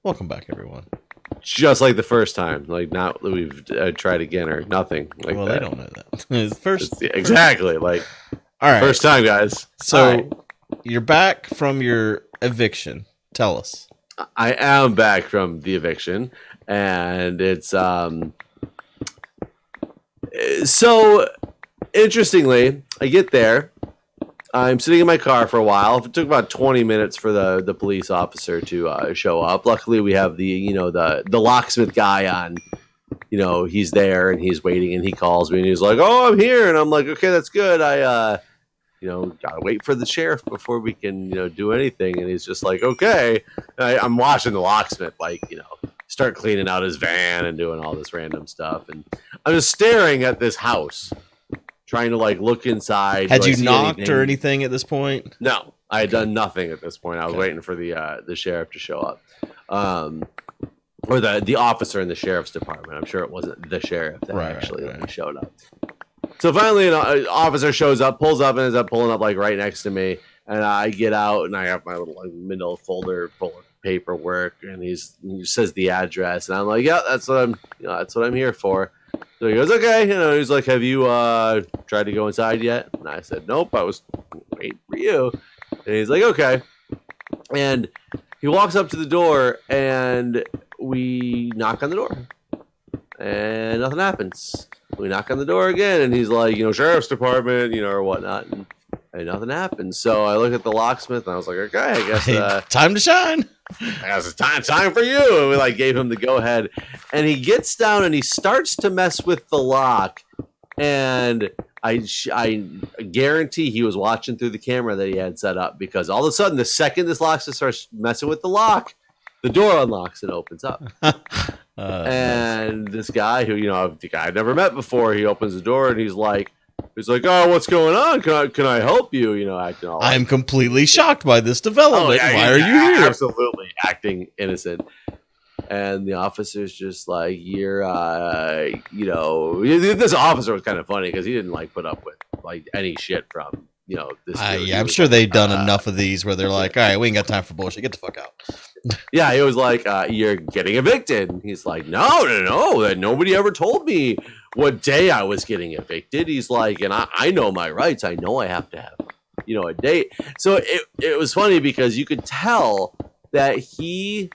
Welcome back, everyone. Just like the first time, like not that we've tried again or nothing like Well, that. they don't know that. It's first, Exactly. Like, all right. first time, guys. So Hi. you're back from your eviction. Tell us. I am back from the eviction, and it's so interestingly, I get there. I'm sitting in my car for a while. It took about 20 minutes for the police officer to show up. Luckily, we have the locksmith guy on. He's there and he's waiting, and he calls me and he's like, "Oh, I'm here," and I'm like, "Okay, that's good. I gotta wait for the sheriff before we can do anything." And he's just like, "Okay." I'm watching the locksmith start cleaning out his van and doing all this random stuff, and I'm just staring at this house, trying to look inside. Had you knocked or anything at this point? No, I had done nothing at this point. I was waiting for the sheriff to show up, or the officer in the sheriff's department. I'm sure it wasn't the sheriff that actually showed up. So finally, an officer shows up, pulls up, and ends up pulling up right next to me. And I get out, and I have my little middle folder full of paperwork, and he says the address, and I'm like, "Yeah, that's what I'm here for." So he goes, "Okay," he's like, "Have you tried to go inside yet?" And I said, "Nope, I was waiting for you." And he's like, "Okay," and he walks up to the door, and we knock on the door, and nothing happens. We knock on the door again, and he's like, "Sheriff's department," or whatnot, and nothing happens. So I look at the locksmith, and I was like, "Okay, I guess time to shine. I guess it's time for you." And we gave him the go ahead, and he gets down and he starts to mess with the lock, and I guarantee he was watching through the camera that he had set up, because all of a sudden, the second this locksmith starts messing with the lock, the door unlocks and opens up. And this guy who, the guy I'd never met before, he opens the door and he's like, "Oh, what's going on? Can I help you?" Acting all I'm completely shocked by this development. Why are you here? Absolutely acting innocent. And the officer's just like, "You're, this officer was kind of funny because he didn't put up with any shit from this. I'm sure they've done enough of these where they're like, "All right, we ain't got time for bullshit. Get the fuck out." Yeah, he was like, "You're getting evicted." And he's like, No. That nobody ever told me what day I was getting evicted. He's like, "And I know my rights. I know I have to have, a date." So it was funny because you could tell that he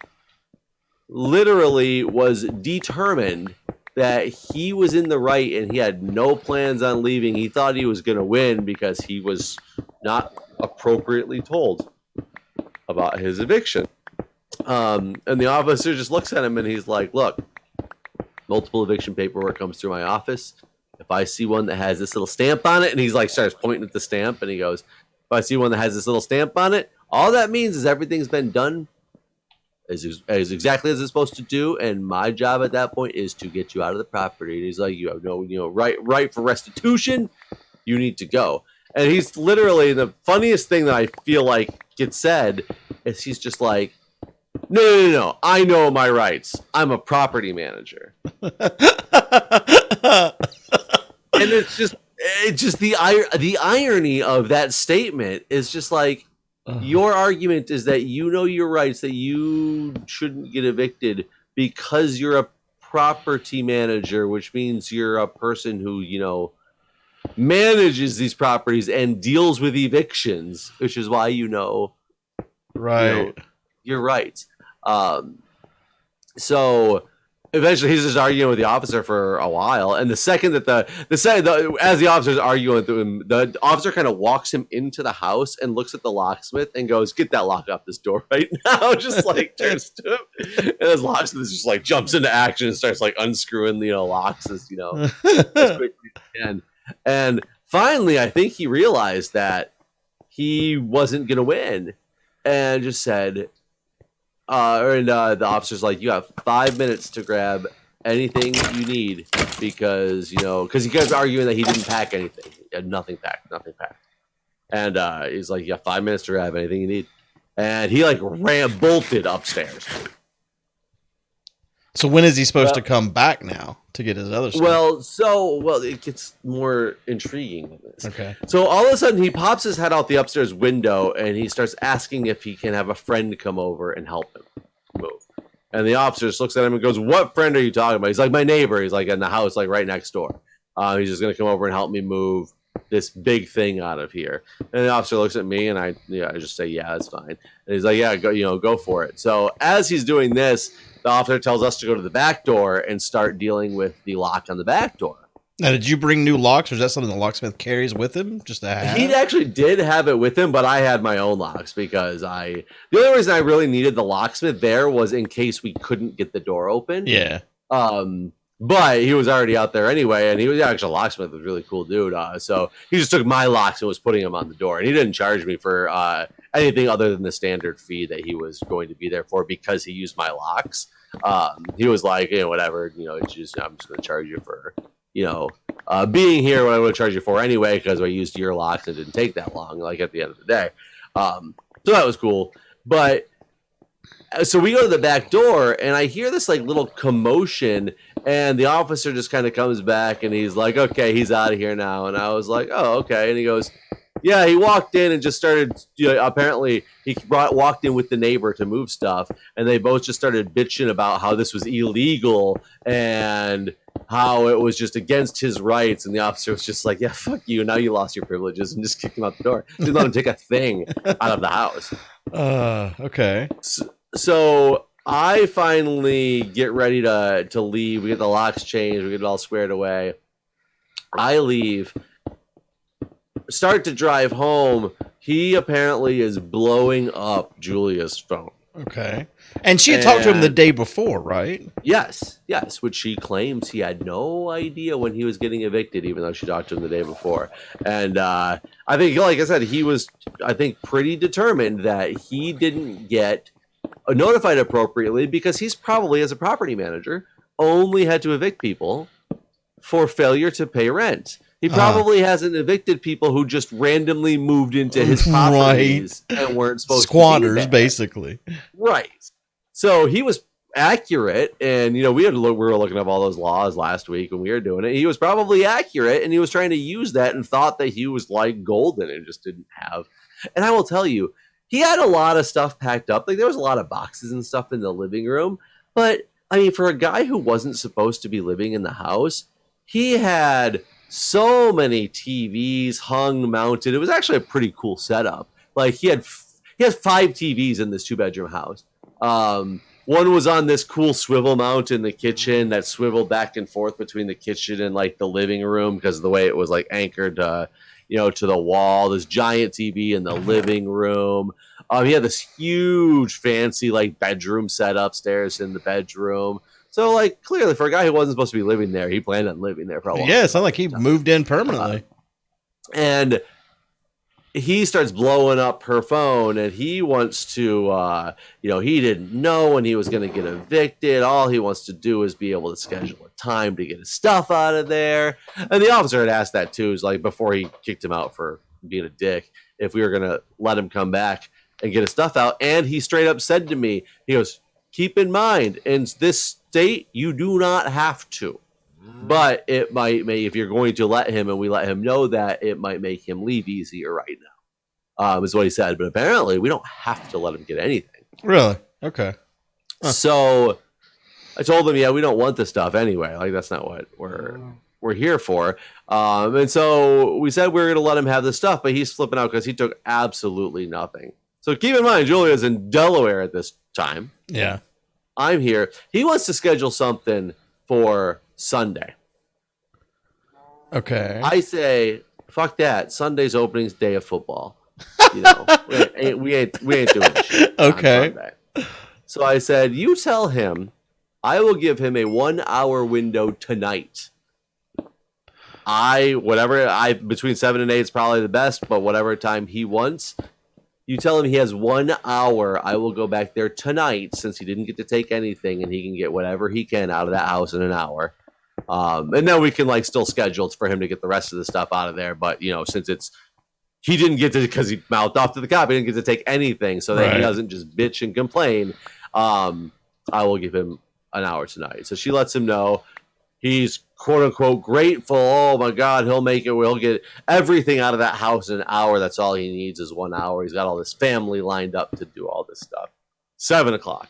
literally was determined that he was in the right and he had no plans on leaving. He thought he was going to win because he was not appropriately told about his eviction. And the officer just looks at him and he's like, "Look, multiple eviction paperwork comes through my office. If I see one that has this little stamp on it," and he's starts pointing at the stamp, and he goes, "If I see one that has this little stamp on it, all that means is everything's been done as exactly as it's supposed to do, and my job at that point is to get you out of the property." And he's like, "You have no, right for restitution. You need to go." And he's literally, the funniest thing that I feel like gets said is he's just like, No. I know my rights. I'm a property manager." And it's just the irony of that statement is just like, your argument is that you know your rights, that you shouldn't get evicted because you're a property manager, which means you're a person who, manages these properties and deals with evictions, which is why right. Your rights. So eventually he's just arguing with the officer for a while, and the second that as the officer's arguing with him, the officer kind of walks him into the house and looks at the locksmith and goes, "Get that lock off this door right now." Just turns to him, and his locksmith just jumps into action and starts unscrewing the locks as as quickly as he can. And finally, I think he realized that he wasn't gonna win, and just said, the officer's like, "You have 5 minutes to grab anything you need," because he kept arguing that he didn't pack anything. He had nothing packed. And he's like, "You have 5 minutes to grab anything you need." And he bolted upstairs. So when is he supposed to come back now to get his other stuff? Well, it gets more intriguing than this. Okay. So all of a sudden he pops his head out the upstairs window and he starts asking if he can have a friend come over and help him move. And the officer just looks at him and goes, "What friend are you talking about?" He's like, "My neighbor." He's like, in the house, like right next door. He's just going to come over and help me move this big thing out of here. And the officer looks at me, and I just say, "Yeah, that's fine." And he's like, "Yeah, go for it." So as he's doing this, the officer tells us to go to the back door and start dealing with the lock on the back door. Now, did you bring new locks, or is that something the locksmith carries with him? Just to have? He actually did have it with him, but I had my own locks because the only reason I really needed the locksmith there was in case we couldn't get the door open. Yeah. But he was already out there anyway, and he was actually a locksmith, was a really cool dude. So he just took my locks and was putting them on the door, and he didn't charge me for anything other than the standard fee that he was going to be there for because he used my locks. He was like, whatever, it's just I'm just going to charge you for being here. What I'm going to charge you for anyway because I used your locks and it didn't take that long. Like at the end of the day, so that was cool. But so we go to the back door, and I hear this like little commotion. And the officer just kind of comes back and he's like, "Okay, he's out of here now." And I was like, "Oh, okay." And he goes, "Yeah, he walked in and just started, apparently he walked in with the neighbor to move stuff. And they both just started bitching about how this was illegal and how it was just against his rights." And the officer was just like, "Yeah, fuck you. Now you lost your privileges," and just kicked him out the door. Didn't let him take a thing out of the house. Okay. So I finally get ready to leave. We get the locks changed. We get it all squared away. I leave. Start to drive home. He apparently is blowing up Julia's phone. Okay. And she had talked to him the day before, right? Yes, which she claims he had no idea when he was getting evicted, even though she talked to him the day before. And I think, like I said, he was, pretty determined that he didn't get notified appropriately because he's probably, as a property manager, only had to evict people for failure to pay rent. He probably hasn't evicted people who just randomly moved into his properties and weren't supposed squatters, to be there. Basically. Right. So he was accurate, and we were looking up all those laws last week when we were doing it. He was probably accurate, and he was trying to use that and thought that he was like golden and just didn't have. And I will tell you, he had a lot of stuff packed up. Like there was a lot of boxes and stuff in the living room, but for a guy who wasn't supposed to be living in the house, he had so many TVs hung, mounted. It was actually a pretty cool setup. Like he has 5 TVs in this 2-bedroom house. One was on this cool swivel mount in the kitchen that swiveled back and forth between the kitchen and like the living room because of the way it was like anchored to the wall. This giant TV in the living room. He had this huge fancy like bedroom set upstairs in the bedroom. So, like, clearly, for a guy who wasn't supposed to be living there, he planned on living there for a long time. Yeah, it's not like he moved in permanently. And he starts blowing up her phone, and he wants to, he didn't know when he was going to get evicted. All he wants to do is be able to schedule a time to get his stuff out of there. And the officer had asked that, too, is like before he kicked him out for being a dick, if we were going to let him come back and get his stuff out. And he straight up said to me, he goes, "Keep in mind, in this state, you do not have to. But it might if you're going to let him, and we let him know that, it might make him leave easier right now." Is what he said. But apparently, we don't have to let him get anything. Really? Okay. Huh. So I told him, yeah, we don't want this stuff anyway. Like, that's not what we're here for. And so we said we were going to let him have this stuff, but he's flipping out because he took absolutely nothing. So keep in mind, Julia's in Delaware at this time. Yeah. I'm here. He wants to schedule something for Sunday. Okay. I say, fuck that. Sunday's opening's day of football. We ain't doing shit. Okay. So I said, you tell him I will give him a 1-hour window tonight. Between 7 and 8 is probably the best, but whatever time he wants. You tell him he has 1 hour. I will go back there tonight since he didn't get to take anything, and he can get whatever he can out of that house in an hour. And then we can still schedule for him to get the rest of the stuff out of there. But since he didn't get to, because he mouthed off to the cop, he didn't get to take anything, so that he doesn't just bitch and complain. I will give him an hour tonight. So she lets him know. He's quote unquote grateful. Oh my God, he'll make it. We'll get everything out of that house in an hour. That's all he needs is 1 hour. He's got all this family lined up to do all this stuff. 7 o'clock.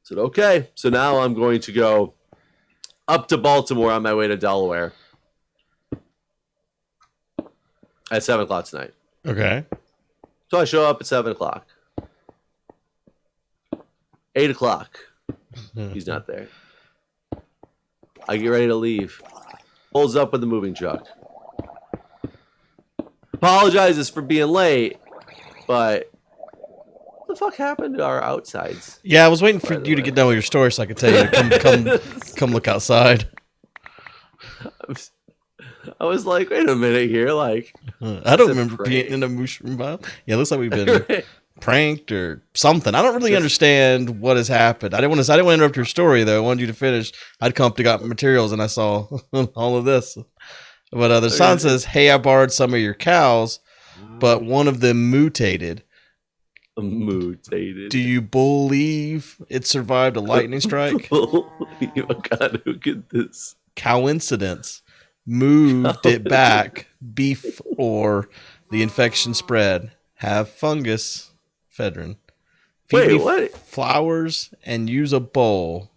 said, okay. So now I'm going to go up to Baltimore on my way to Delaware at 7 o'clock tonight. Okay. So I show up at 7 o'clock. 8 o'clock. He's not there. I get ready to leave. Pulls up with the moving truck. Apologizes for being late, but what the fuck happened to our outsides? Yeah, I was waiting for you to get done with your story so I could tell you to come look outside. I was like, wait a minute here, like I don't remember being in a mushroom vibe. Yeah, it looks like we've been pranked or something. I don't really understand what has happened. I didn't want to interrupt your story though. I wanted you to finish. I'd come up to got materials and I saw all of this. But the sign says, "Hey, I borrowed some of your cows, but one of them mutated." Mutated. Do you believe it survived a lightning strike? Oh God, who get this? Coincidence. Moved it back before the infection spread. Have fungus. Fedrin. Wait, what? Flowers and use a bowl.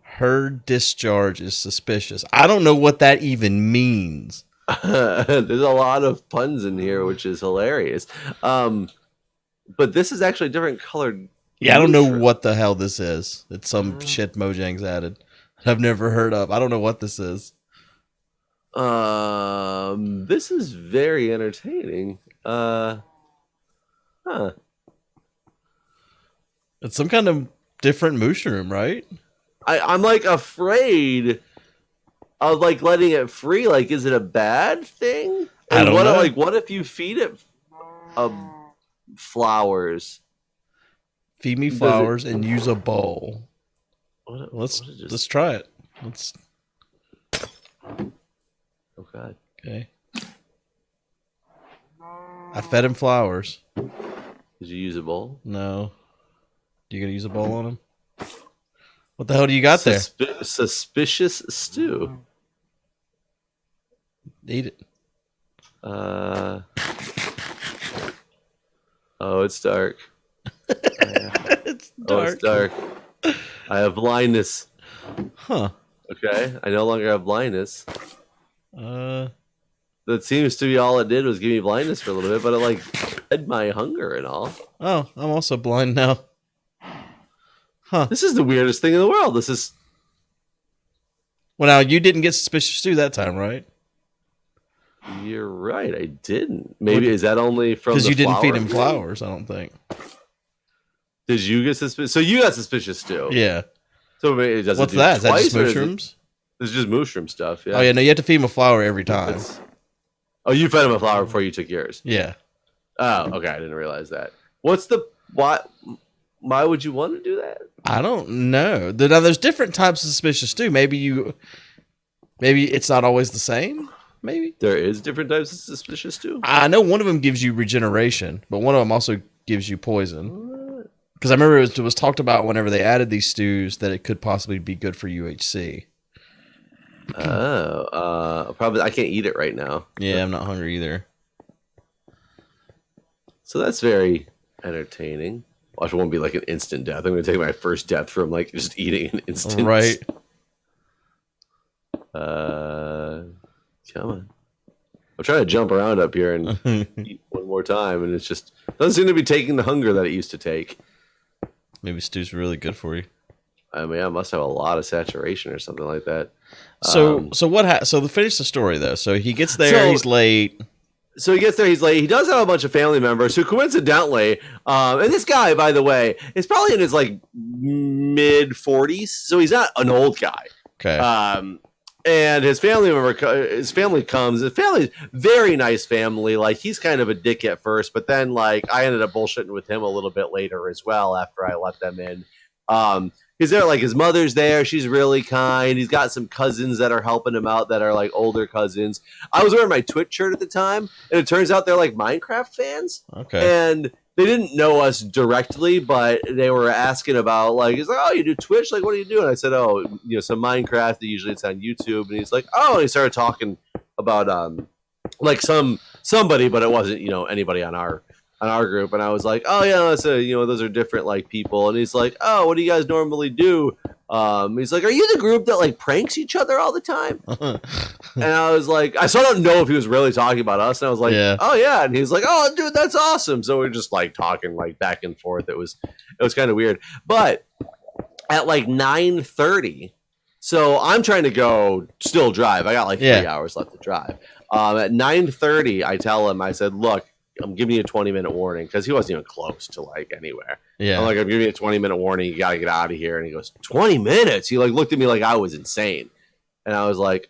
Her discharge is suspicious. I don't know what that even means. There's a lot of puns in here, which is hilarious. But this is actually a different colored. Yeah, I don't know what the hell this is. It's some shit Mojang's added. I've never heard of. I don't know what this is. This is very entertaining. Huh. It's some kind of different mushroom, right? I'm like afraid of like letting it free. Like, is it a bad thing? And I don't know. Like, what if you feed it flowers? Feed me flowers and use a bowl. Let's try it. Let's. Oh God. Okay. I fed him flowers. Did you use a bowl? No. You gonna use a bowl on him? What the hell do you got there? Suspicious stew. Eat it. Oh, it's dark. It's dark. Oh, it's dark. I have blindness. Huh. Okay, I no longer have blindness. That seems to be all it did was give me blindness for a little bit, but it like fed my hunger and all. Oh, I'm also blind now. Huh. This is the weirdest thing in the world. This is. Well, now you didn't get suspicious stew that time, right? You're right. I didn't. Maybe is that only from because you didn't feed him thing? Flowers? I don't think. Did you get suspicious? So you got suspicious stew. Yeah. So it doesn't. What's that? Is that just mushrooms? It's just mushroom stuff. Yeah. Oh yeah. No, you have to feed him a flower every time. Oh, you fed him a flower before you took yours. Yeah. Oh, okay. I didn't realize that. What's the why? Why would you want to do that? I don't know. Now, there's different types of suspicious stew. Maybe it's not always the same. Maybe there is different types of suspicious stew. I know one of them gives you regeneration, but one of them also gives you poison. Because I remember it was talked about whenever they added these stews that it could possibly be good for UHC. Oh, probably I can't eat it right now. Yeah, I'm not hungry either. So that's very entertaining. Watch, it won't be like an instant death. I'm going to take my first death from like just eating an instant. Right. Come on. I'm trying to jump around up here and eat one more time, and it's just doesn't seem to be taking the hunger that it used to take. Maybe stew's really good for you. I mean, I must have a lot of saturation or something like that. So what? So to finish the story though, so he gets there, he's late. So he gets there, he's late. He does have a bunch of family members who coincidentally, and this guy, by the way, is probably in his like mid 40s, so he's not an old guy. Okay. And his family comes. His family's very nice family. Like he's kind of a dick at first, but then like I ended up bullshitting with him a little bit later as well after I let them in. He's there, like his mother's there. She's really kind. He's got some cousins that are helping him out that are like older cousins. I was wearing my Twitch shirt at the time, and it turns out they're like Minecraft fans. Okay. And they didn't know us directly, but they were asking about like, he's like, oh, you do Twitch? Like, what do you do? And I said, oh, some Minecraft. Usually it's on YouTube. And he's like, oh, and he started talking about like somebody, but it wasn't, anybody on our on our group, and I was like, "Oh yeah, that's those are different like people." And he's like, "Oh, what do you guys normally do?" He's like, "Are you the group that like pranks each other all the time?" And I was like, I still don't know if he was really talking about us. And I was like, "Oh yeah," and he's like, "Oh dude, that's awesome." So we're just like talking like back and forth. It was kind of weird, but at like 9:30. So I'm trying to go still drive. I got like 3 hours left to drive. At 9:30, I tell him, I said, "Look, I'm giving you a 20-minute warning," because he wasn't even close to like anywhere. Yeah. I'm like, "I'm giving you a 20-minute warning. You got to get out of here." And he goes, 20 minutes? He like looked at me like I was insane. And I was like,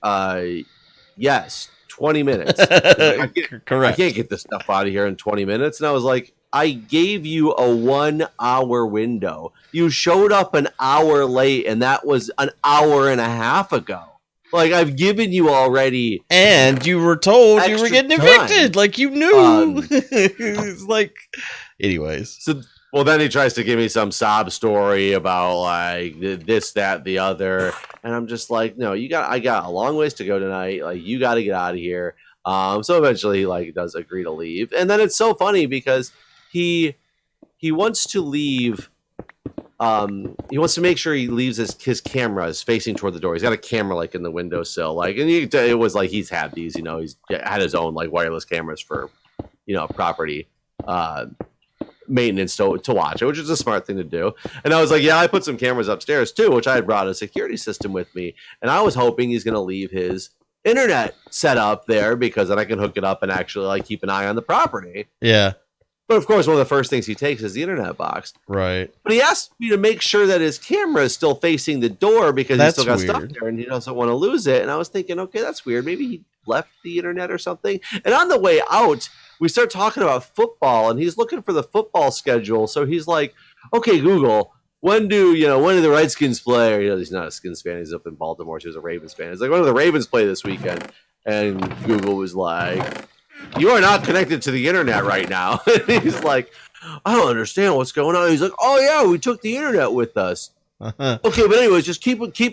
yes, 20 minutes. Correct. I can't get this stuff out of here in 20 minutes. And I was like, I gave you a 1 hour window. You showed up an hour late, and that was an hour and a half ago. Like, I've given you already. And you were told you were getting evicted. Like, you knew. It's like, anyways. So, well, then he tries to give me some sob story about, like, this, that, the other. And I'm just like, no, I got a long ways to go tonight. Like, you got to get out of here. So eventually he, like, does agree to leave. And then it's so funny because he wants to leave. He wants to make sure he leaves his camera is facing toward the door. He's got a camera like in the windowsill, like, and it was like he's had these, he's had his own like wireless cameras for, property maintenance to watch it, which is a smart thing to do. And I was like, yeah, I put some cameras upstairs too, which I had brought a security system with me, and I was hoping he's going to leave his internet set up there because then I can hook it up and actually like keep an eye on the property. Yeah. But of course, one of the first things he takes is the internet box. Right. But he asked me to make sure that his camera is still facing the door because he's still got stuff there and he doesn't want to lose it. And I was thinking, okay, that's weird. Maybe he left the internet or something. And on the way out, we start talking about football, and he's looking for the football schedule. So he's like, okay, Google, when do the Redskins play? Or, he's not a Skins fan. He's up in Baltimore. So he's a Ravens fan. He's like, when do the Ravens play this weekend? And Google was like, you are not connected to the internet right now. And he's like, I don't understand what's going on. He's like, oh yeah, we took the internet with us. Okay, but anyways, just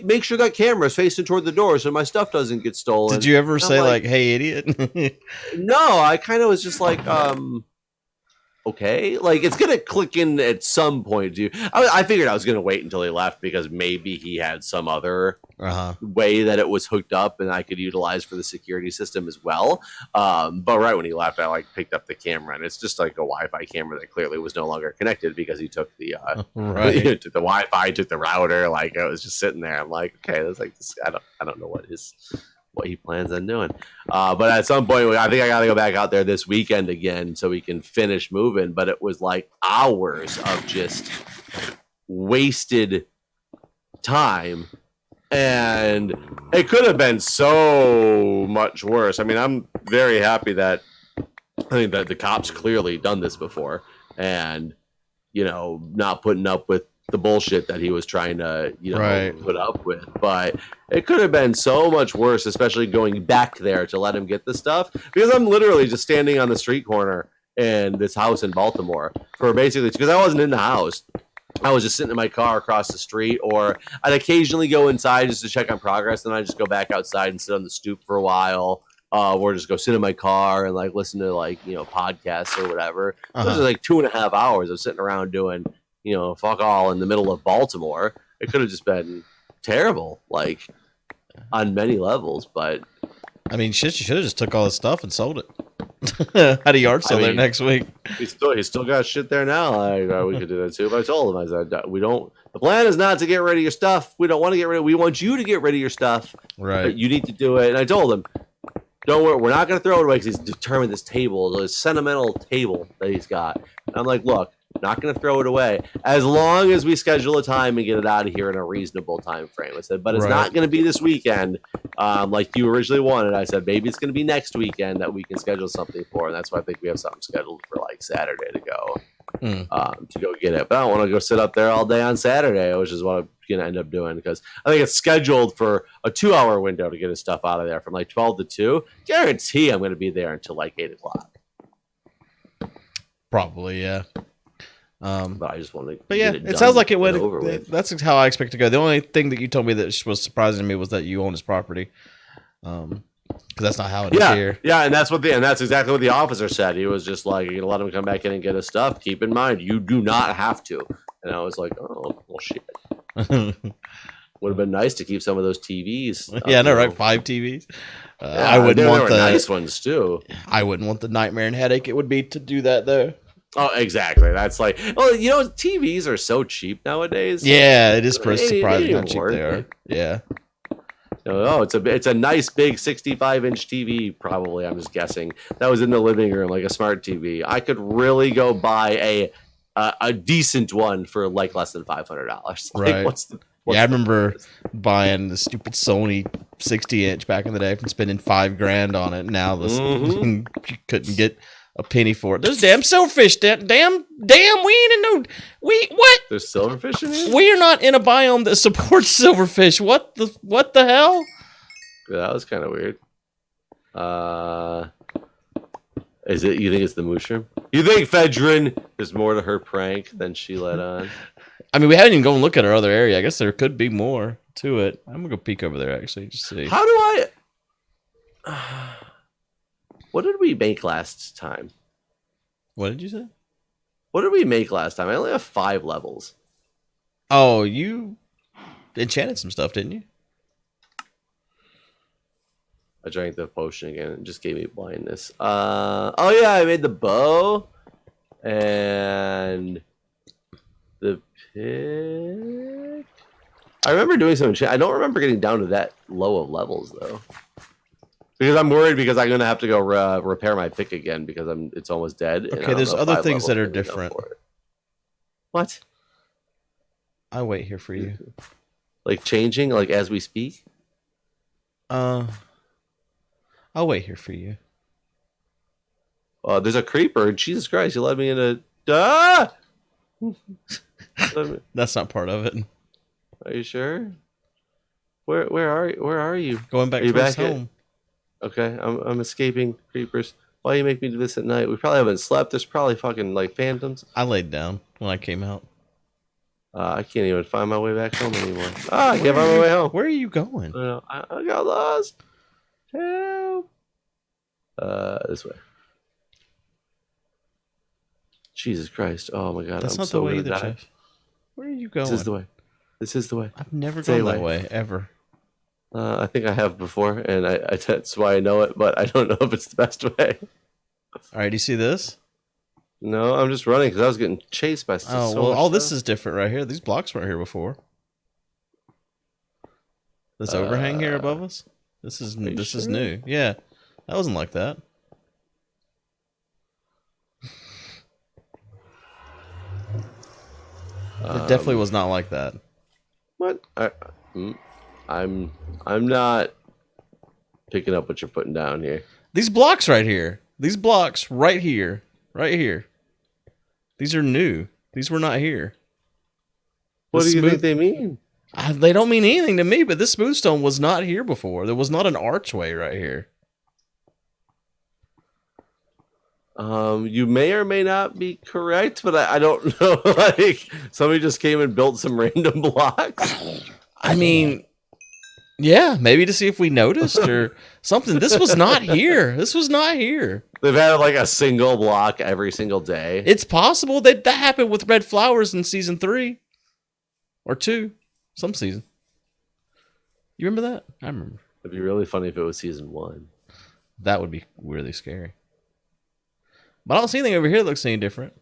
make sure that camera is facing toward the door so my stuff doesn't get stolen. Did you ever say like, hey, idiot? No, I kind of was just like, okay, like it's gonna click in at some point. I figured I was gonna wait until he left because maybe he had some other way that it was hooked up and I could utilize for the security system as well. But right when he left, I like picked up the camera, and it's just like a Wi-Fi camera that clearly was no longer connected because he took the took the Wi-Fi, took the router. Like I was just sitting there. I'm like, okay, that's like this. I don't know what he plans on doing. But at some point, I think I got to go back out there this weekend again so we can finish moving. But it was like hours of just wasted time. And it could have been so much worse. I mean, I'm very happy that the cops clearly done this before and, not putting up with the bullshit that he was trying to, put up with. But it could have been so much worse, especially going back there to let him get the stuff, because I'm literally just standing on the street corner in this house in Baltimore because I wasn't in the house. I was just sitting in my car across the street, or I'd occasionally go inside just to check on progress. And I just go back outside and sit on the stoop for a while. Or just go sit in my car and like listen to podcasts or whatever. Those are like 2.5 hours of sitting around doing, fuck all in the middle of Baltimore. It could have just been terrible, like on many levels. But I mean, shit, you should have just took all his stuff and sold it. Had a yard sale there next week. He's still got shit there now. We could do that too. But I told him, I said, the plan is not to get rid of your stuff. We don't want to get rid of it. We want you to get rid of your stuff. Right. But you need to do it. And I told him, don't worry, we're not going to throw it away because he's determined this sentimental table that he's got. And I'm like, look, not going to throw it away as long as we schedule a time and get it out of here in a reasonable time frame. I said, but it's not going to be this weekend like you originally wanted. I said, maybe it's going to be next weekend that we can schedule something for. And that's why I think we have something scheduled for like Saturday to go get it. But I don't want to go sit up there all day on Saturday, which is what I'm going to end up doing, because I think it's scheduled for a 2-hour window to get his stuff out of there from like 12 to 2. Guarantee I'm going to be there until like 8 o'clock. Probably, yeah. But I just want to. But yeah, it sounds like it went. That's how I expect to go. The only thing that you told me that was surprising to me was that you own his property. Because that's not how it is here. Yeah, and that's exactly what the officer said. He was just like, "You're gonna let him come back in and get his stuff. Keep in mind, you do not have to." And I was like, "Oh, well, shit." Would have been nice to keep some of those TVs. Yeah, no, right? 5 TVs. Yeah, I wouldn't want the nice ones too. I wouldn't want the nightmare and headache it would be to do that though. Oh, exactly. That's like, well, TVs are so cheap nowadays. Yeah, it is surprising how cheap they are. Yeah. Oh, it's a nice big 65-inch TV. Probably, I'm just guessing that was in the living room, like a smart TV. I could really go buy a decent one for like less than $500. Right. I remember buying the stupid Sony 60-inch back in the day and spending $5,000 on it. Now you couldn't get a penny for it. Those damn silverfish, damn, we ain't in no, what? There's silverfish in here? We are not in a biome that supports silverfish. What the hell? Yeah, that was kind of weird. You think it's the mushroom? You think Fedrin is more to her prank than she let on? I mean, we haven't even gone and look at our other area. I guess there could be more to it. I'm gonna go peek over there actually, just see. How do I? What did we make last time? What did you say? What did we make last time? I only have 5 levels. Oh, you enchanted some stuff, didn't you? I drank the potion again. It just gave me blindness. Oh yeah, I made the bow and the pick. I remember doing some enchant. I don't remember getting down to that low of levels though, because I'm worried because I'm gonna have to go repair my pick again because it's almost dead. Okay, there's other things that are different. What? I'll wait here for you. Like changing, like as we speak. I'll wait here for you. There's a creeper. Jesus Christ, you let me in a... Ah! That's not part of it. Are you sure? Where are you? Going back towards home. Okay, I'm escaping creepers. Why you make me do this at night? We probably haven't slept. There's probably fucking like phantoms. I laid down when I came out. I can't even find my way back home anymore. I can't find my way home. Where are you going? I got lost. Help. This way. Jesus Christ. Oh my God. That's I'm not so the way either, die. Jeff. Where are you going? This is the way. This is the way. I've never gone that way, ever. I think I have before, and that's why I know it, but I don't know if it's the best way. All right, do you see this? No, I'm just running because I was getting chased by this is different right here. These blocks weren't here before. This overhang here above us? This is new. Yeah, that wasn't like that. It definitely was not like that. What? I'm not picking up what you're putting down here. These blocks right here. These blocks right here. Right here. These are new. These were not here. What do you think they mean? They don't mean anything to me, but this smooth stone was not here before. There was not an archway right here. You may or may not be correct, but I don't know. Like somebody just came and built some random blocks. I mean, yeah, maybe to see if we noticed or something. This was not here. This was not here. They've had like a single block every single day. It's possible that happened with Red Flowers in season 3 or 2, some season. You remember that? I remember. It'd be really funny if it was season 1. That would be really scary. But I don't see anything over here that looks any different.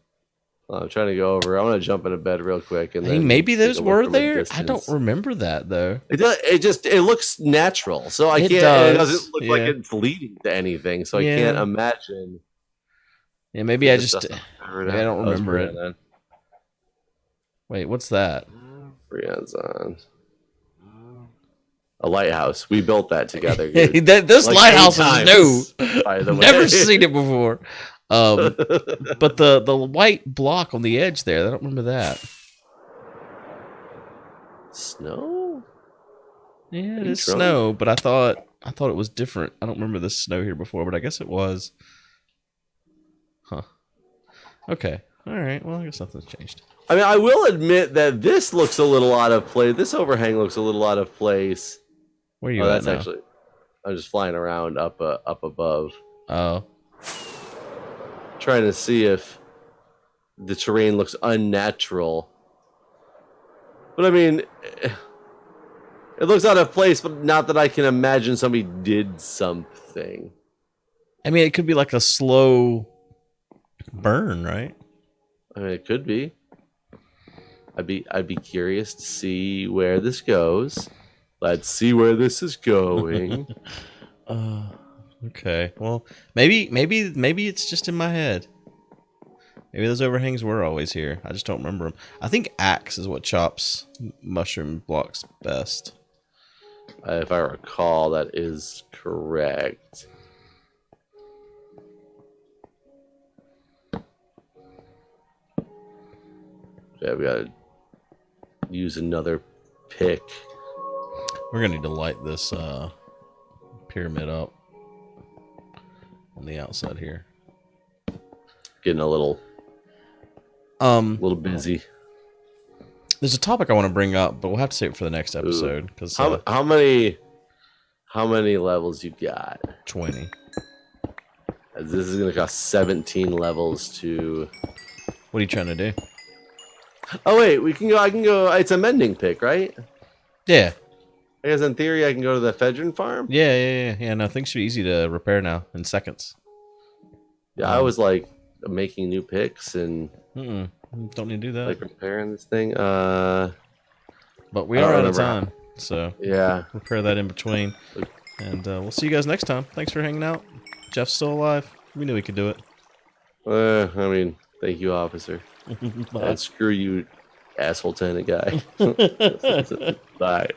I'm trying to go over. I want to jump into bed real quick. And then maybe those were there. I don't remember that though. It looks natural, so I can't. It doesn't look like it's leading to anything, so I can't imagine. Yeah, maybe I don't remember it. Then. Wait, what's that? Brian's on. A lighthouse. We built that together. This like lighthouse is new. By the way. Never seen it before. But the white block on the edge there, I don't remember that. Snow? Yeah, it is snow, but I thought it was different. I don't remember this snow here before, but I guess it was. Huh. Okay. All right. Well, I guess nothing's changed. I mean, I will admit that this looks a little out of place. This overhang looks a little out of place. Where are you at now? I'm just flying around up above. Oh. Trying to see if the terrain looks unnatural. But I mean, it looks out of place, but not that I can imagine somebody did something. I mean, it could be like a slow burn, right? I mean, it could be. I'd be curious to see where this goes. Let's see where this is going. Okay. Well, maybe it's just in my head. Maybe those overhangs were always here. I just don't remember them. I think axe is what chops mushroom blocks best. If I recall, that is correct. Yeah, we gotta use another pick. We're gonna need to light this pyramid up on the outside here. Getting a little busy. There's a topic I want to bring up, but we'll have to save it for the next episode. Because how many levels you got? 20. This is gonna cost 17 levels to. What are you trying to do? Oh wait, we can go. I can go. It's a mending pick, right? Yeah. I guess in theory I can go to the Fedrin farm. Yeah. No, things should be easy to repair now in seconds. Yeah, I was like making new picks and. Don't need to do that. Like repairing this thing. But we are out of time, so yeah, repair that in between. And we'll see you guys next time. Thanks for hanging out. Jeff's still alive. We knew we could do it. I mean, thank you, officer. And screw you, asshole tenant guy. Bye.